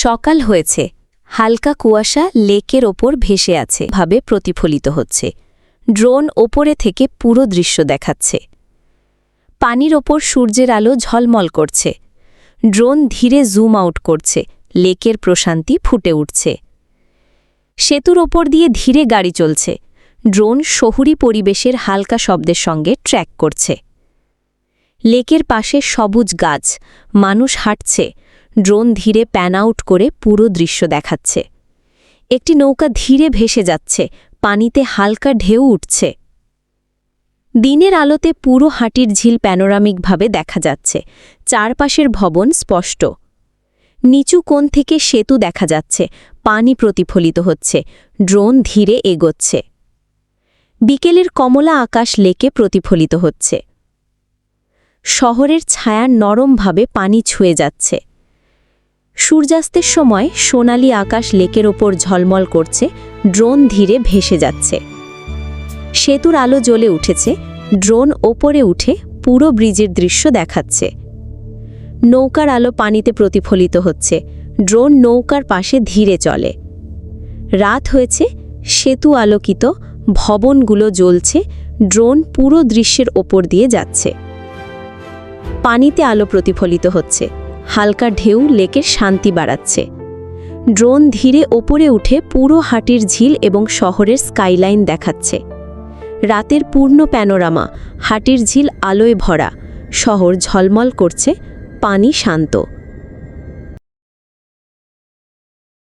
সকাল হয়েছে, হালকা কুয়াশা লেকের ওপর ভেসে আছে ভাবে প্রতিফলিত হচ্ছে। ড্রোন ওপরে থেকে পুরো দৃশ্য দেখাচ্ছে। পানির ওপর সূর্যের আলো ঝলমল করছে। ড্রোন ধীরে জুম আউট করছে, লেকের প্রশান্তি ফুটে উঠছে। সেতুর ওপর দিয়ে ধীরে গাড়ি চলছে। ড্রোন শহুরি পরিবেশের হালকা শব্দের সঙ্গে ট্র্যাক করছে। লেকের পাশে সবুজ গাছ, মানুষ হাঁটছে। ড্রোন ধীরে প্যান আউট করে পুরো দৃশ্য দেখাচ্ছে। একটি নৌকা ধীরে ভেসে যাচ্ছে, পানিতে হালকা ঢেউ উঠছে। দিনের আলোতে পুরো হাটির ঝিল প্যানোরামিকভাবে দেখা যাচ্ছে। চারপাশের ভবন স্পষ্ট। নিচু কোণ থেকে সেতু দেখা যাচ্ছে, পানি প্রতিফলিত হচ্ছে। ড্রোন ধীরে এগোচ্ছে। বিকেলের কমলা আকাশ লেকে প্রতিফলিত হচ্ছে। শহরের ছায়া নরমভাবে পানি ছুঁয়ে যাচ্ছে। সূর্যাস্তের সময় সোনালি আকাশ লেকের ওপর ঝলমল করছে। ড্রোন ধীরে ভেসে যাচ্ছে। সেতুর আলো জ্বলে উঠেছে। ড্রোন ওপরে উঠে পুরো ব্রিজের দৃশ্য দেখাচ্ছে। নৌকার আলো পানিতে প্রতিফলিত হচ্ছে। ড্রোন নৌকার পাশে ধীরে চলে। রাত হয়েছে, সেতু আলোকিত, ভবনগুলো জ্বলছে। ড্রোন পুরো দৃশ্যের ওপর দিয়ে যাচ্ছে। পানিতে আলো প্রতিফলিত হচ্ছে। হালকা ঢেউ লেকের শান্তি বাড়াচ্ছে। ড্রোন ধীরে ওপরে উঠে পুরো হাটির ঝিল এবং শহরের স্কাইলাইন দেখাচ্ছে। রাতের পূর্ণ প্যানোরামা, হাটির ঝিল আলোয় ভরা, শহর ঝলমল করছে, পানি শান্ত।